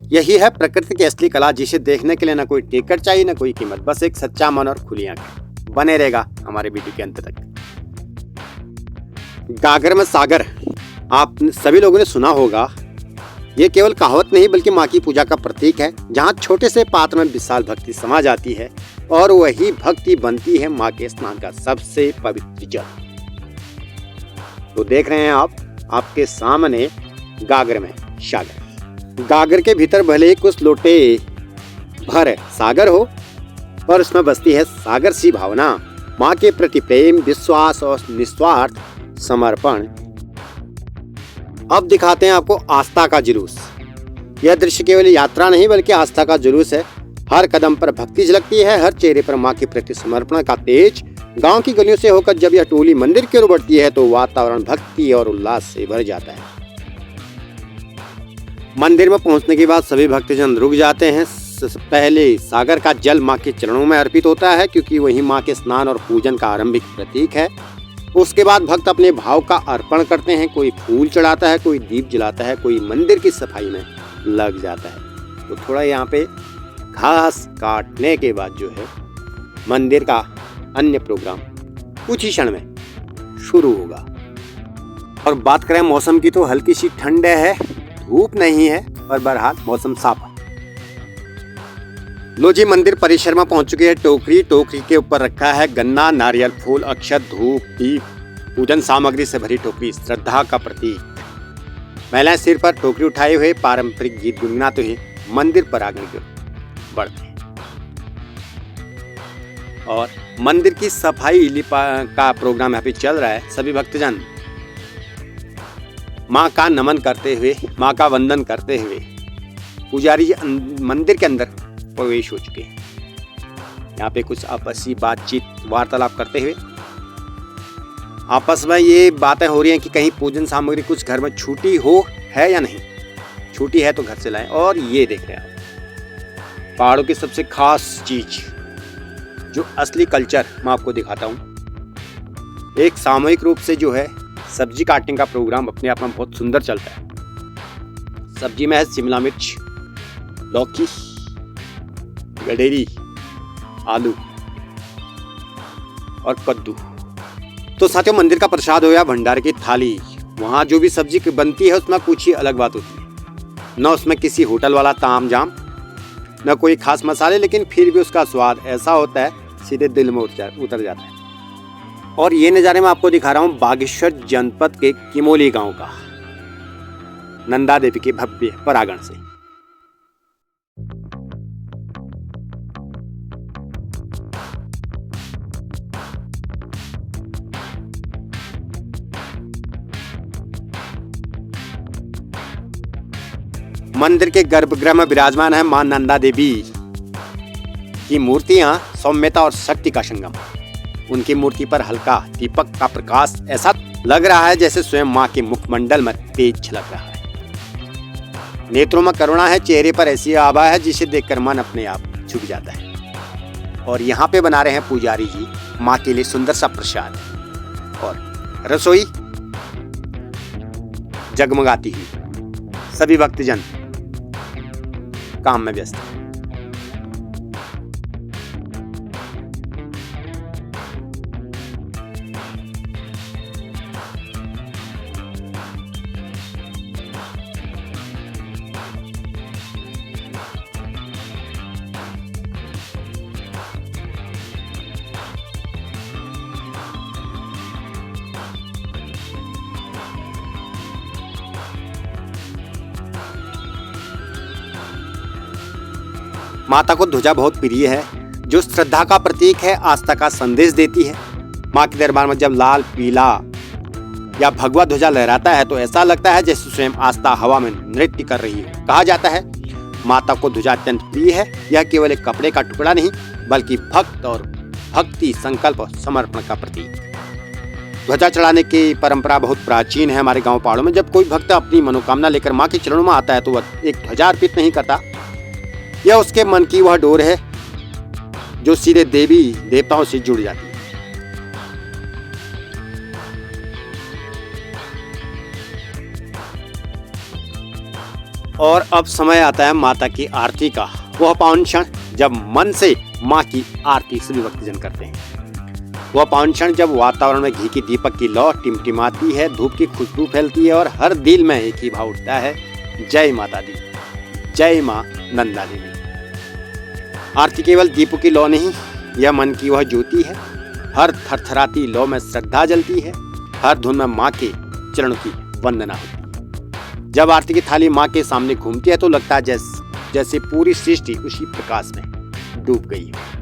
यही है प्रकृति की असली कला, जिसे देखने के लिए ना कोई टिकट चाहिए ना कोई कीमत, बस एक सच्चा मन और खुली आंखें। बने रहेगा हमारे वीडियो के अंत तक। गागर में सागर, आप सभी लोगों ने सुना होगा। ये केवल कहावत नहीं बल्कि माँ की पूजा का प्रतीक है, जहाँ छोटे से पात्र में विशाल भक्ति समा जाती है और वही भक्ति बनती है माँ के स्नान का सबसे पवित्र जल। तो देख रहे हैं आप, आपके सामने गागर में सागर। गागर के भीतर भले ही कुछ लोटे भर सागर हो, पर उसमें बसती है सागर सी भावना, माँ के प्रति प्रेम, विश्वास और निस्वार्थ समर्पण। अब दिखाते हैं आपको आस्था का जुलूस। यह दृश्य केवल यात्रा नहीं बल्कि आस्था का जुलूस है। हर कदम पर भक्ति झलकती है, हर चेहरे पर माँ के प्रति समर्पण का तेज। गांव की गलियों से होकर जब यह टोली मंदिर की ओर बढ़ती है तो वातावरण भक्ति और उल्लास से भर जाता है। मंदिर में पहुंचने के बाद सभी भक्तजन रुक जाते हैं। पहले सागर का जल माँ के चरणों में अर्पित होता है, क्योंकि वही माँ के स्नान और पूजन का आरंभिक प्रतीक है। उसके बाद भक्त अपने भाव का अर्पण करते हैं। कोई फूल चढ़ाता है, कोई दीप जलाता है, कोई मंदिर की सफाई में लग जाता है। तो थोड़ा यहाँ पे घास काटने के बाद जो है मंदिर का अन्य प्रोग्राम कुछ ही क्षण में शुरू होगा। और बात करें मौसम की तो हल्की सी ठंड है, धूप नहीं है, पर बहरहाल मौसम साफ है। लो जी, मंदिर परिसर में पहुंच चुके हैं। टोकरी के ऊपर रखा है गन्ना, नारियल, फूल, अक्षत, धूप, दीप, पूजन सामग्री से भरी टोकरी श्रद्धा का प्रतीक। महिलाएं सिर पर टोकरी उठाए हुए पारंपरिक गीत गुनगुनाते हुए मंदिर प्रांगण की ओर बढ़ते हैं और मंदिर की सफाई का प्रोग्राम यहाँ पे चल रहा है। सभी भक्तजन माँ का नमन करते हुए, माँ का वंदन करते हुए पुजारी जी मंदिर के अंदर प्रवेश हो चुके हैं। यहाँ पे कुछ आपसी बातचीत वार्तालाप करते हुए आपस में ये बातें हो रही हैं कि कहीं पूजन सामग्री कुछ घर में छूटी हो है या नहीं। छूटी है तो घर से लाएं। और ये देख रहे हैं आप, पहाड़ों की सबसे खास चीज, जो असली कल्चर मैं आपको दिखाता हूँ। एक सामूहिक रूप से जो है सब्जी काटने का प्रोग्राम अपने आप में बहुत सुंदर चलता है। सब्जी में है शिमला मिर्च, लौकी, गडेरी, आलू और कद्दू। तो साथियों, मंदिर का प्रसाद हो या भंडारे की थाली, वहाँ जो भी सब्जी बनती है उसमें कुछ ही अलग बात होती है। न उसमें किसी होटल वाला ताम जाम, न कोई खास मसाले, लेकिन फिर भी उसका स्वाद ऐसा होता है सीधे दिल में उतर जाता है। और ये नज़ारे मैं आपको दिखा रहा हूँ बागेश्वर जनपद के किमोली गांव का, नंदा देवी के भव्य परागण से। मंदिर के गर्भगृह में विराजमान है मां नंदा देवी की मूर्तियां, सौम्यता और शक्ति का संगम। उनकी मूर्ति पर हल्का दीपक का प्रकाश ऐसा लग रहा है जैसे स्वयं मां के मुखमंडल में तेज झलक रहा है। नेत्रों में करुणा है, चेहरे पर ऐसी आभा है जिसे देखकर मन अपने आप झुक जाता है। और यहाँ पे बना रहे हैं पुजारी जी मां के लिए सुंदर सा प्रसाद, और रसोई जगमगाती हुई। सभी भक्तजन काम में व्यस्त हैं। माता को ध्वजा बहुत प्रिय है, जो श्रद्धा का प्रतीक है, आस्था का संदेश देती है। माँ के दरबार में जब लाल, पीला या भगवा ध्वजा लहराता है तो ऐसा लगता है जैसे स्वयं आस्था हवा में नृत्य कर रही है। कहा जाता है माता को ध्वजा अत्यंत प्रिय है। यह केवल एक कपड़े का टुकड़ा नहीं बल्कि भक्त और भक्ति, संकल्प और समर्पण का प्रतीक। ध्वजा चढ़ाने की परंपरा बहुत प्राचीन है हमारे गांव पहाड़ों में। जब कोई भक्त अपनी मनोकामना लेकर माँ के चरणों में आता है तो वह एक ध्वजा अर्पित नहीं करता, यह उसके मन की वह डोर है जो सीधे देवी देवताओं से जुड़ जाती है। और अब समय आता है माता की आरती का, वह पावन क्षण जब मन से माँ की आरती सभी भक्तजन करते हैं। वह पावन क्षण जब वातावरण में घी की दीपक की लौ टिमटिमाती है, धूप की खुशबू फैलती है और हर दिल में एक ही भाव उठता है, जय माता दी, जय माँ नंदा देवी। आरती केवल दीपों की लौ नहीं, यह मन की वह ज्योति है। हर थरथराती लौ में श्रद्धा जलती है, हर धुन में माँ के चरणों की वंदना होती है। जब आरती की थाली माँ के सामने घूमती है तो लगता है जैसे पूरी सृष्टि उसी प्रकाश में डूब गई है।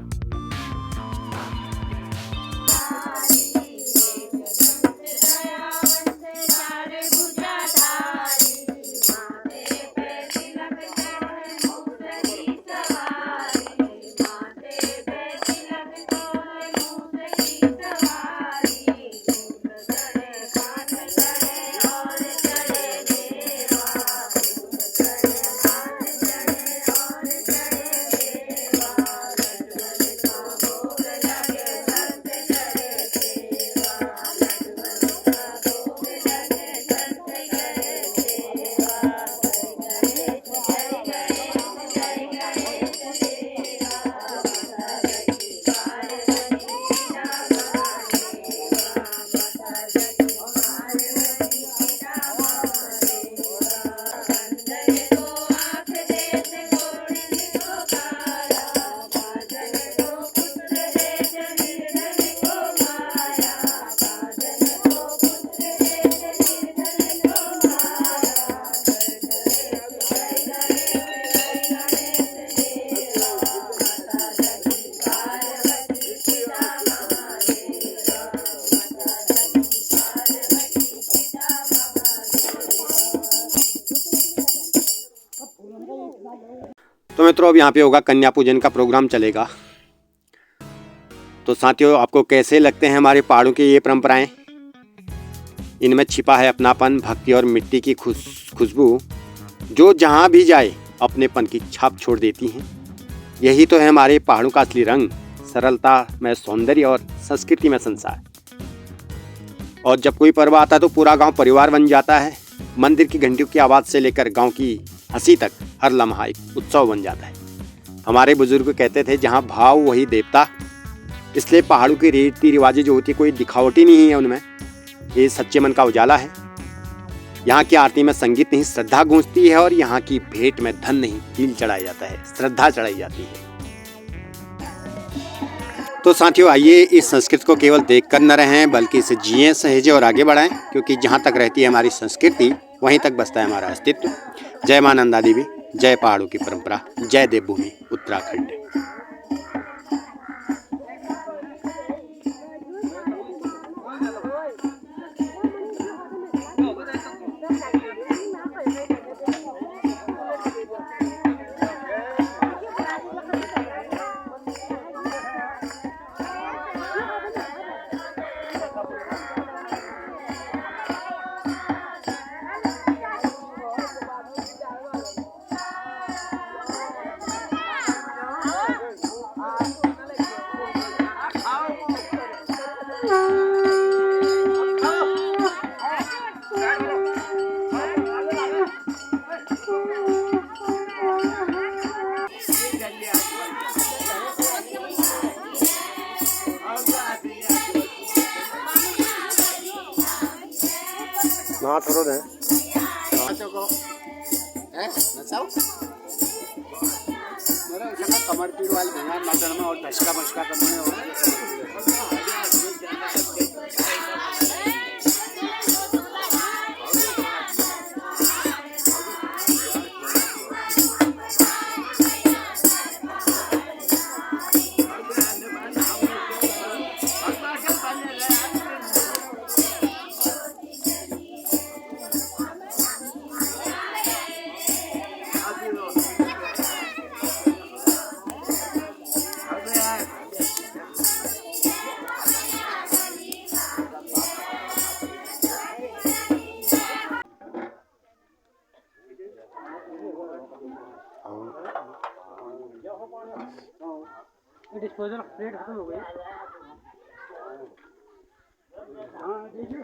तो मित्रों, अब यहाँ पे होगा कन्या पूजन का प्रोग्राम चलेगा। तो साथियों, आपको कैसे लगते हैं हमारे पहाड़ों की ये परंपराएं? इनमें छिपा है अपनापन, भक्ति और मिट्टी की खुशबू जो जहाँ भी जाए अपनेपन की छाप छोड़ देती हैं। यही तो है हमारे पहाड़ों का असली रंग, सरलता में सौंदर्य और संस्कृति में संसार। और जब कोई पर्व आता है तो पूरा गांव परिवार बन जाता है। मंदिर की घंटियों की आवाज़ से लेकर गांव की हंसी तक हर लम्हा एक उत्सव बन जाता है। हमारे बुजुर्ग कहते थे, जहाँ भाव वही देवता। इसलिए पहाड़ों की रीति रिवाजें जो होती है कोई दिखावटी नहीं है उनमें, ये सच्चे मन का उजाला है। यहाँ की आरती में संगीत नहीं श्रद्धा गूंजती है और यहाँ की भेंट में धन नहीं तिल चढ़ाया जाता है, श्रद्धा चढ़ाई जाती है। तो साथियों, आइए इस संस्कृति को केवल देखकर न रहें बल्कि इसे जिएं, सहेजें और आगे बढ़ाएं, क्योंकि जहाँ तक रहती है हमारी संस्कृति वहीं तक बसता है हमारा अस्तित्व। जय मां नंदा देवी, जय पहाड़ों की परंपरा, जय देवभूमि उत्तराखंड। ना थोड़ा दे नाचो को है नचाओ मेरा उसका कमर पीड़ वाली भंगार नाचन में और धसका मस्का करने हो। डिस्पोजल प्लेट खत्म हो गई। हाँ देखिए